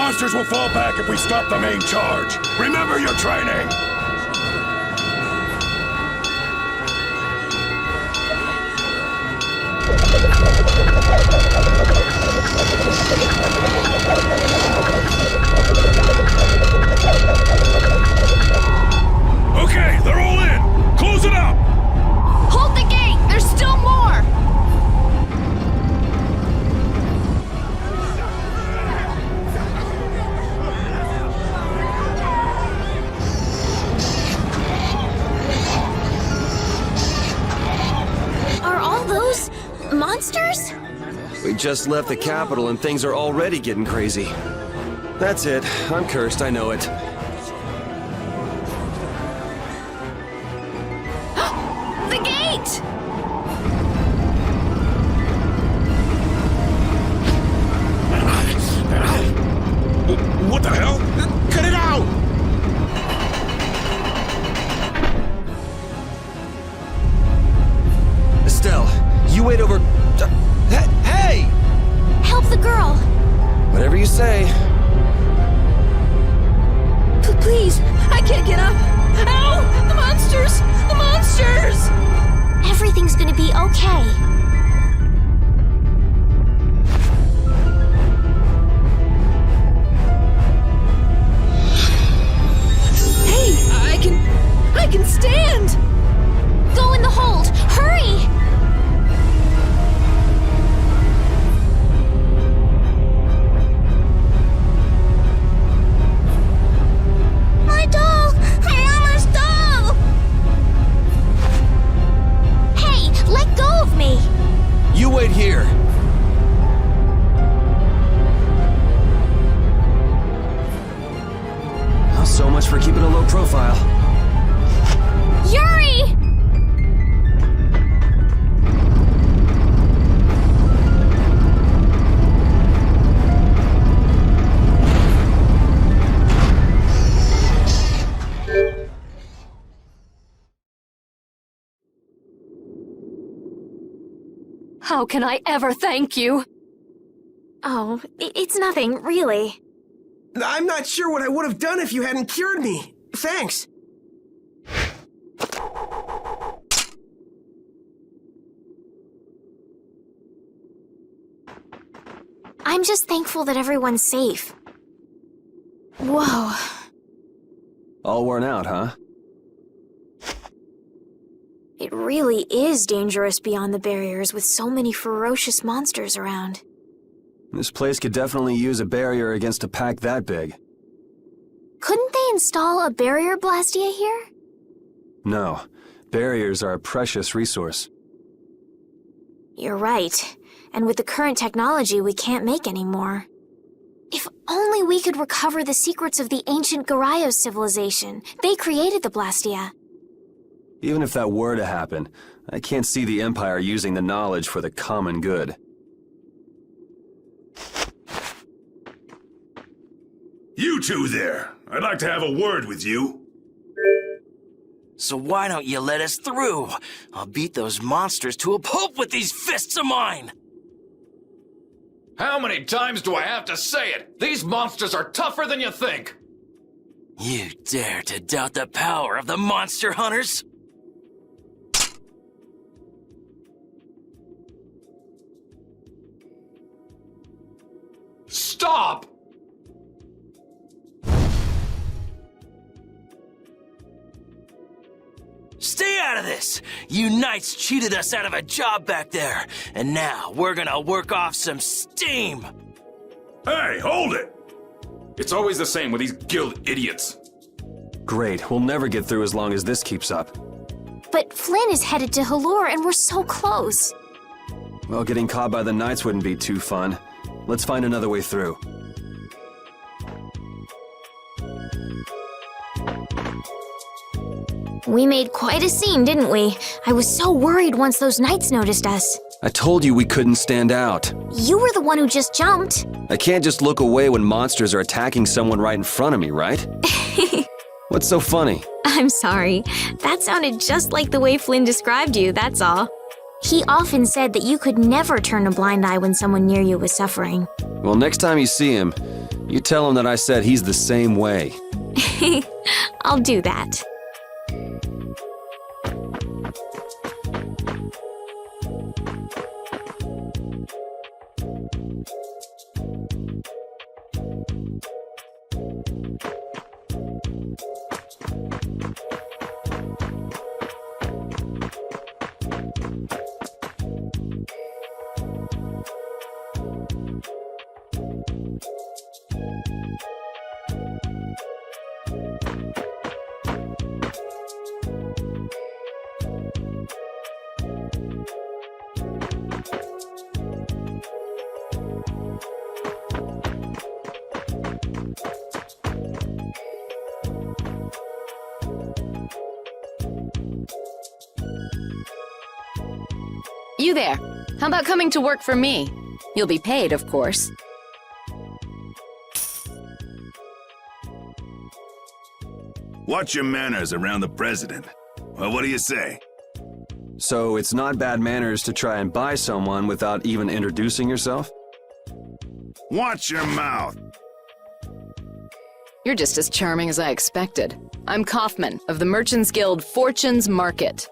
monsters will fall back if we stop the main charge. Remember your training! Okay, they're all in! Close it up! Hold the gate! There's still more! Are all those monsters? We just left the capital and things are already getting crazy. That's it. I'm cursed, I know it. The gate! What the hell? Cut it out! Estelle, you wait over... Hey! Help the girl! Whatever you say. Please, I can't get up! Ow! The monsters! The monsters! Everything's gonna be okay. Hey, I can stand! Go in the hold! Hurry! My doll! Mama's doll! Hey, let go of me! You wait here. Well, so much for keeping a low profile. Yuri! How can I ever thank you? Oh, it's nothing, really. I'm not sure what I would have done if you hadn't cured me. Thanks. I'm just thankful that everyone's safe. Whoa. All worn out, huh? It really is dangerous beyond the barriers with so many ferocious monsters around. This place could definitely use a barrier against a pack that big. Couldn't they install a barrier blastia here? No. Barriers are a precious resource. You're right. And with the current technology, we can't make any more. If only we could recover the secrets of the ancient Garayos civilization. They created the blastia. Even if that were to happen, I can't see the Empire using the knowledge for the common good. You two there. I'd like to have a word with you. So why don't you let us through? I'll beat those monsters to a pulp with these fists of mine! How many times do I have to say it? These monsters are tougher than you think! You dare to doubt the power of the monster hunters? Stop! Stay out of this! You knights cheated us out of a job back there, and now we're gonna work off some steam! Hey, hold it! It's always the same with these guild idiots. Great, we'll never get through as long as this keeps up. But Flynn is headed to Halure and we're so close. Well, getting caught by the knights wouldn't be too fun. Let's find another way through. We made quite a scene, didn't we? I was so worried once those knights noticed us. I told you we couldn't stand out. You were the one who just jumped. I can't just look away when monsters are attacking someone right in front of me, right? What's so funny? I'm sorry. That sounded just like the way Flynn described you, that's all. He often said that you could never turn a blind eye when someone near you was suffering. Well, next time you see him, You tell him that I said he's the same way. I'll do that. You there. How about coming to work for me? You'll be paid, of course. Watch your manners around the president. Well, what do you say? So it's not bad manners to try and buy someone without even introducing yourself? Watch your mouth. You're just as charming as I expected. I'm Kaufman of the Merchants Guild Fortune's Market.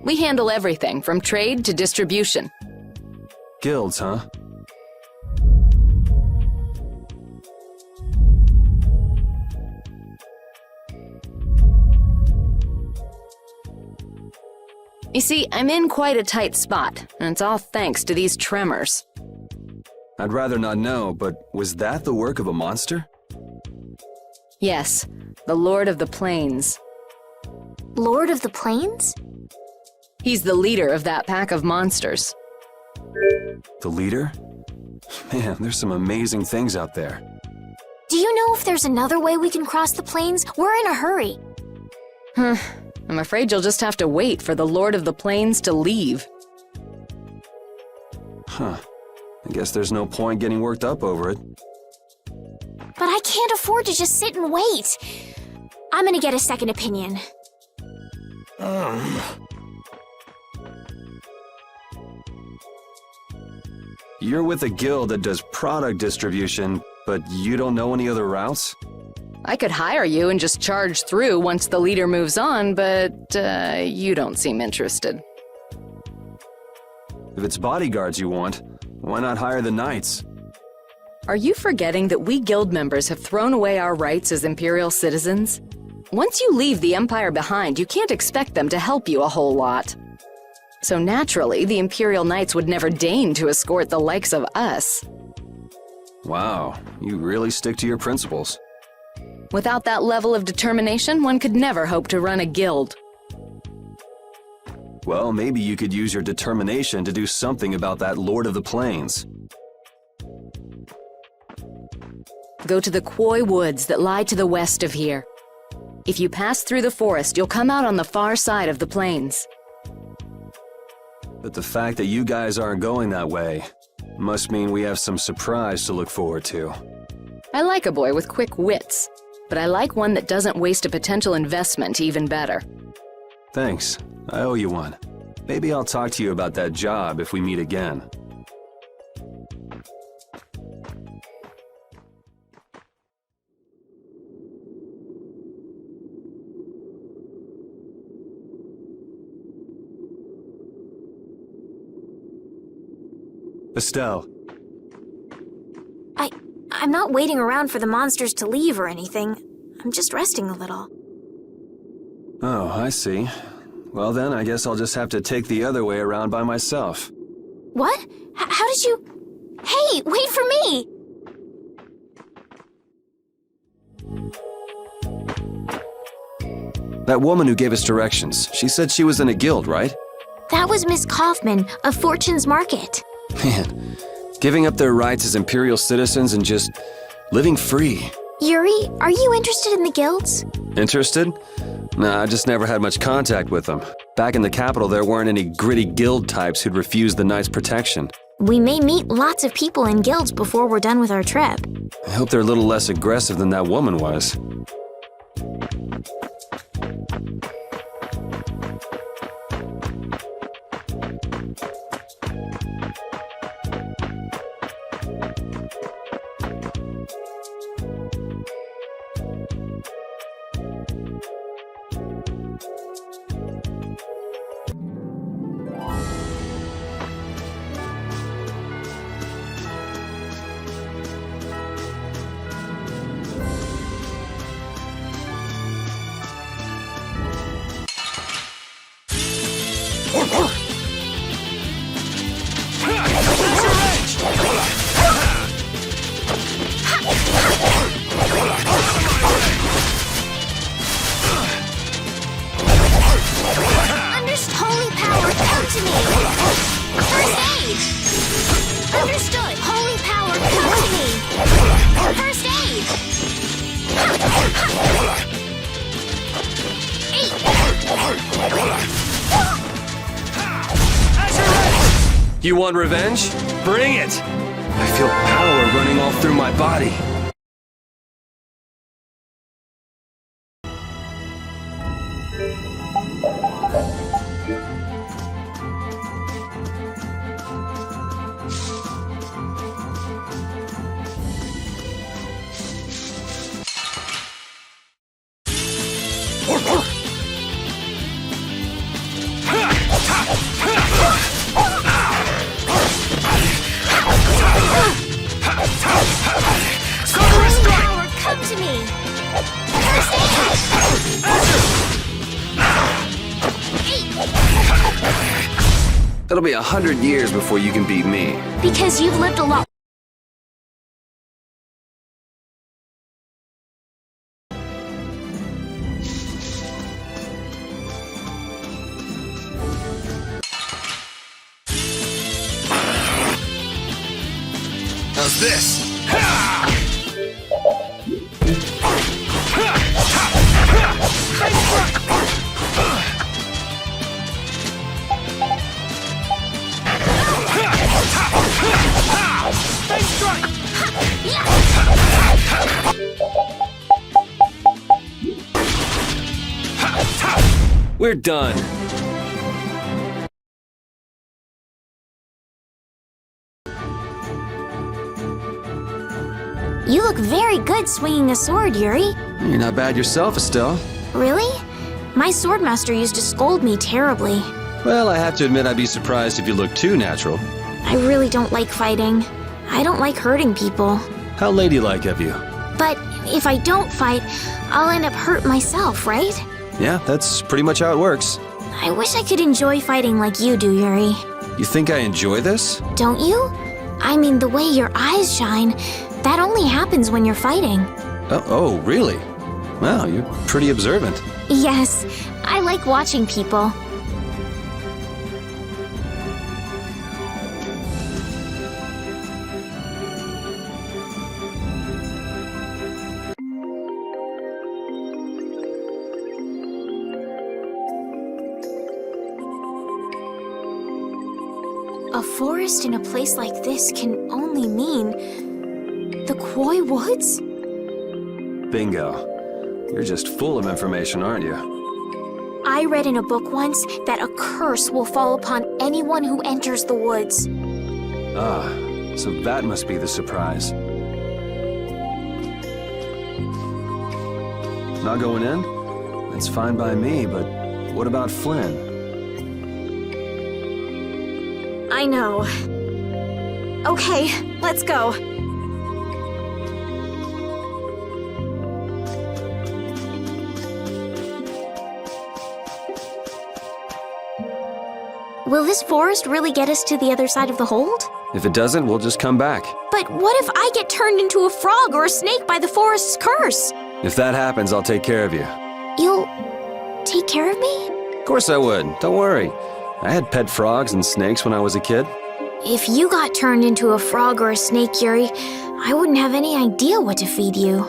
We handle everything from trade to distribution. Guilds, huh? You see, I'm in quite a tight spot, and it's all thanks to these tremors. I'd rather not know, but was that the work of a monster? Yes, the Lord of the Plains. Lord of the Plains? He's the leader of that pack of monsters. The leader? Man, there's some amazing things out there. Do you know if there's another way we can cross the plains? We're in a hurry. I'm afraid you'll just have to wait for the Lord of the Plains to leave. Huh. I guess there's no point getting worked up over it. But I can't afford to just sit and wait. I'm gonna get a second opinion. You're with a guild that does product distribution, but you don't know any other routes? I could hire you and just charge through once the leader moves on, but you don't seem interested. If it's bodyguards you want, why not hire the knights? Are you forgetting that we guild members have thrown away our rights as Imperial citizens? Once you leave the Empire behind, you can't expect them to help you a whole lot. So naturally, the Imperial Knights would never deign to escort the likes of us. Wow, you really stick to your principles. Without that level of determination, one could never hope to run a guild. Well, maybe you could use your determination to do something about that Lord of the Plains. Go to the Khoi Woods that lie to the west of here. If you pass through the forest, you'll come out on the far side of the plains. But the fact that you guys aren't going that way must mean we have some surprise to look forward to. I like a boy with quick wits, but I like one that doesn't waste a potential investment even better. Thanks. I owe you one. Maybe I'll talk to you about that job if we meet again. Estelle. I'm not waiting around for the monsters to leave or anything. I'm just resting a little. Oh, I see. Well then, I guess I'll just have to take the other way around by myself. What? How did you... Hey, wait for me! That woman who gave us directions, she said she was in a guild, right? That was Miss Kaufman of Fortune's Market. Man, giving up their rights as Imperial citizens and just living free. Yuri, are you interested in the guilds? Interested? Nah, I just never had much contact with them. Back in the capital, there weren't any gritty guild types who'd refuse the Knights' protection. We may meet lots of people in guilds before we're done with our trip. I hope they're a little less aggressive than that woman was. You want revenge? Bring it! I feel power running all through my body. Power, come to me! First aid! It'll be 100 years before you can beat me. Because you've lived a lot. How's this? We're done. You look very good swinging a sword, Yuri. You're not bad yourself, Estelle. Really? My swordmaster used to scold me terribly. Well, I have to admit I'd be surprised if you looked too natural. I really don't like fighting. I don't like hurting people. How ladylike of you. But if I don't fight, I'll end up hurt myself, right? Yeah, that's pretty much how it works. I wish I could enjoy fighting like you do, Yuri. You think I enjoy this? Don't you? I mean, the way your eyes shine, that only happens when you're fighting. Oh, really? Wow, you're pretty observant. Yes, I like watching people. A forest in a place like this can only mean the Koi Woods? Bingo. You're just full of information, aren't you? I read in a book once that a curse will fall upon anyone who enters the woods. Ah, so that must be the surprise. Not going in? That's fine by me, but what about Flynn? I know. Okay, let's go. Will this forest really get us to the other side of the hold? If it doesn't, we'll just come back. But what if I get turned into a frog or a snake by the forest's curse? If that happens, I'll take care of you. You'll take care of me? Of course I would. Don't worry. I had pet frogs and snakes when I was a kid. If you got turned into a frog or a snake, Yuri, I wouldn't have any idea what to feed you.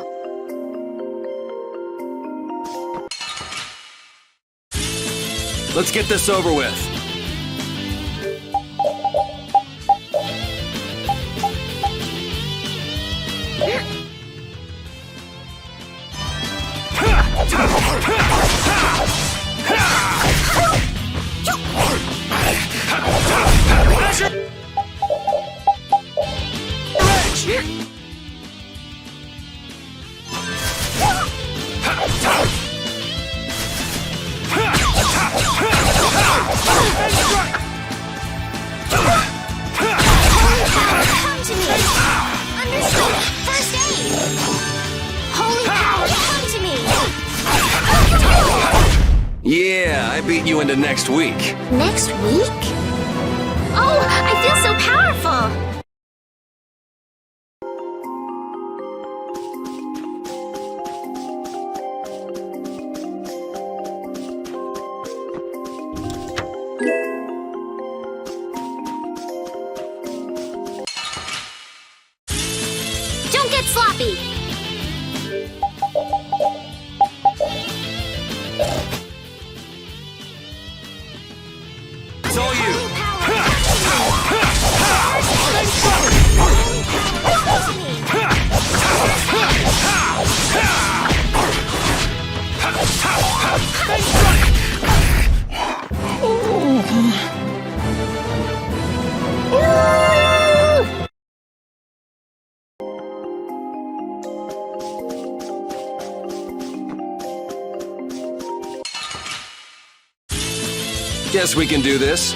Let's get this over with. Come to me! Understood! First aid! Holy power, come to me! Yeah, I beat you into next week. Next week? Oh, I feel so powerful! Don't get sloppy! It's all you. Holy power, come to me! Guess we can do this.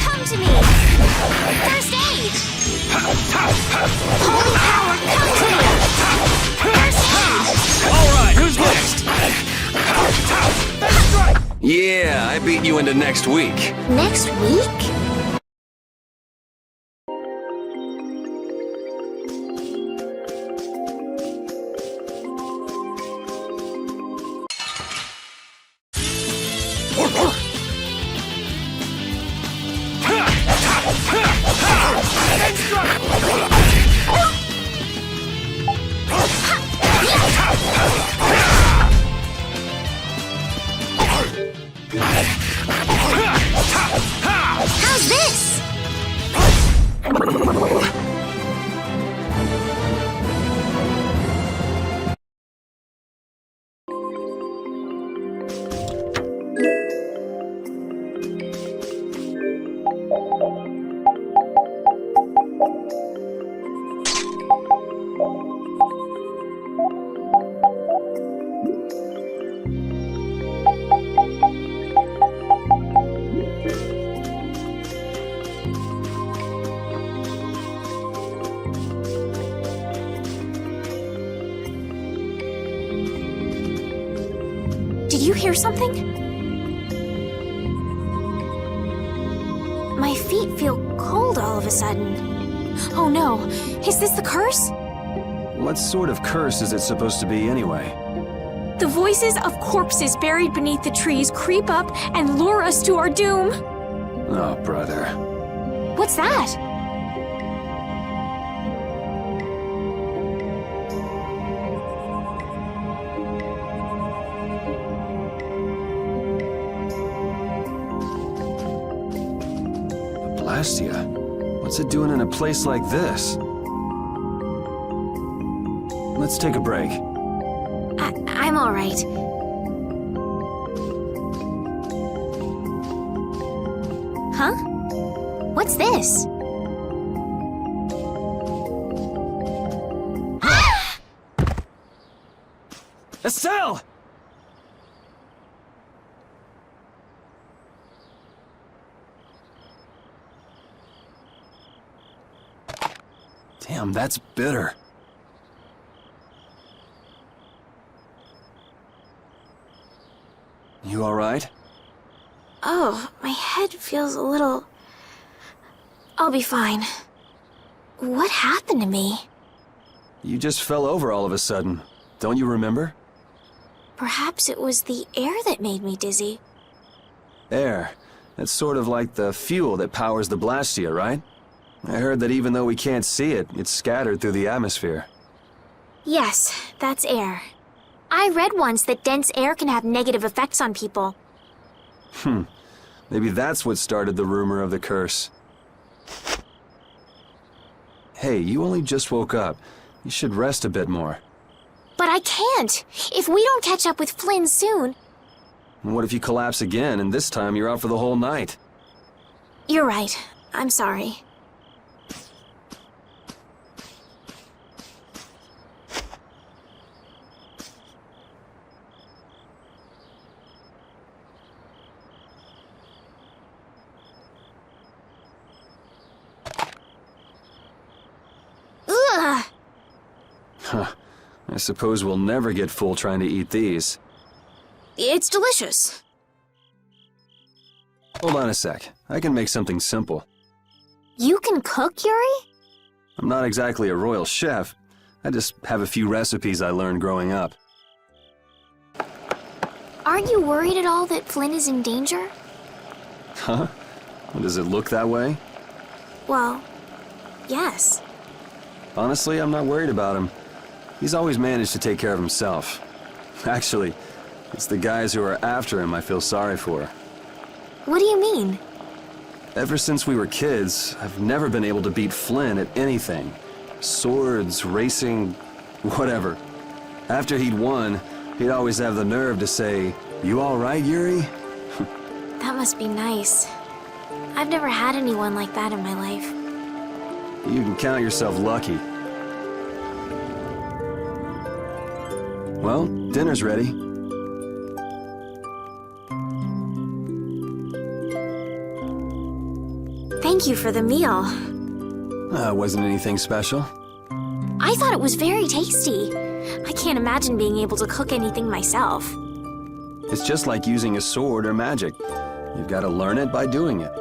Come to me! First aid! Holy power, come to me! First aid! Alright, who's next? Yeah, I beat you into next week. Next week? How's this? Did you hear something? My feet feel cold all of a sudden. Oh no, is this the curse? What sort of curse is it supposed to be anyway? The voices of corpses buried beneath the trees creep up and lure us to our doom. Oh, brother. What's that? Bastia? What's it doing in a place like this? Let's take a break. I'm all right. Huh? What's this? Estelle! Damn, that's bitter. You all right? Oh, my head feels a little... I'll be fine. What happened to me? You just fell over all of a sudden. Don't you remember? Perhaps it was the air that made me dizzy. Air. That's sort of like the fuel that powers the Blastia, right? I heard that even though we can't see it, it's scattered through the atmosphere. Yes, that's air. I read once that dense air can have negative effects on people. Maybe that's what started the rumor of the curse. Hey, you only just woke up. You should rest a bit more. But I can't! If we don't catch up with Flynn soon... And what if you collapse again, and this time you're out for the whole night? You're right. I'm sorry. Ugh! Huh. I suppose we'll never get full trying to eat these. It's delicious. Hold on a sec. I can make something simple. You can cook, Yuri? I'm not exactly a royal chef. I just have a few recipes I learned growing up. Aren't you worried at all that Flynn is in danger? Huh? Does it look that way? Well, yes. Honestly, I'm not worried about him. He's always managed to take care of himself. Actually, it's the guys who are after him I feel sorry for. What do you mean? Ever since we were kids, I've never been able to beat Flynn at anything. Swords, racing, whatever. After he'd won, he'd always have the nerve to say, "You all right, Yuri?" That must be nice. I've never had anyone like that in my life. You can count yourself lucky. Well, dinner's ready. Thank you for the meal. Wasn't anything special. I thought it was very tasty. I can't imagine being able to cook anything myself. It's just like using a sword or magic. You've got to learn it by doing it.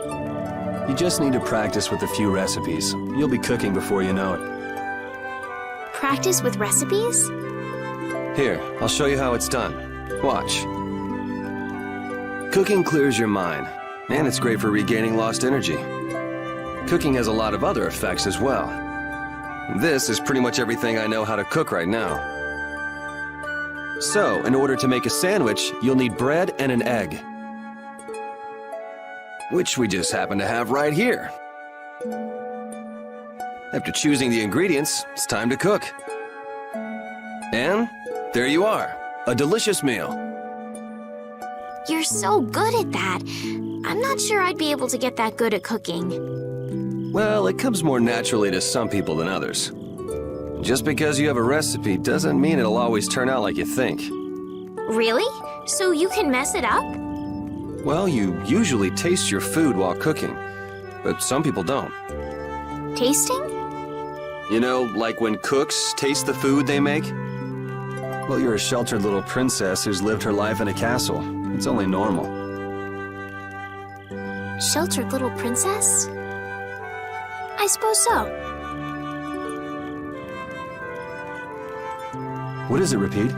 You just need to practice with a few recipes. You'll be cooking before you know it. Practice with recipes? Here, I'll show you how it's done. Watch. Cooking clears your mind, and it's great for regaining lost energy. Cooking has a lot of other effects as well. This is pretty much everything I know how to cook right now. So, in order to make a sandwich, you'll need bread and an egg. Which we just happen to have right here. After choosing the ingredients, it's time to cook. And there you are, a delicious meal. You're so good at that. I'm not sure I'd be able to get that good at cooking. Well, it comes more naturally to some people than others. Just because you have a recipe doesn't mean it'll always turn out like you think. Really? So you can mess it up? Well, you usually taste your food while cooking, but some people don't. Tasting? You know, like when cooks taste the food they make? Well, you're a sheltered little princess who's lived her life in a castle. It's only normal. Sheltered little princess? I suppose so. What is it, Repeat?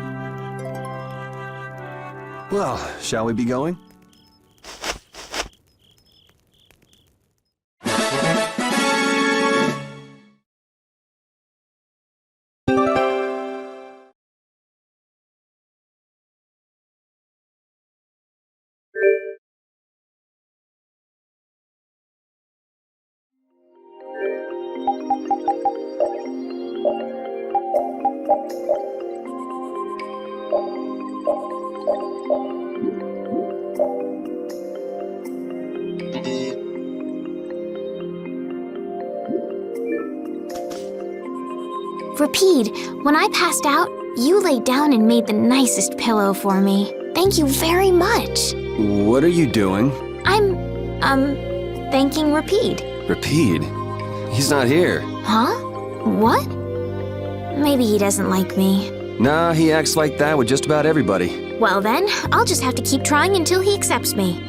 Well, shall we be going? Repeat, when I passed out, you laid down and made the nicest pillow for me. Thank you very much. What are you doing? I'm, thanking Repeat. Repeat? He's not here. Huh? What? Maybe he doesn't like me. Nah, he acts like that with just about everybody. Well then, I'll just have to keep trying until he accepts me.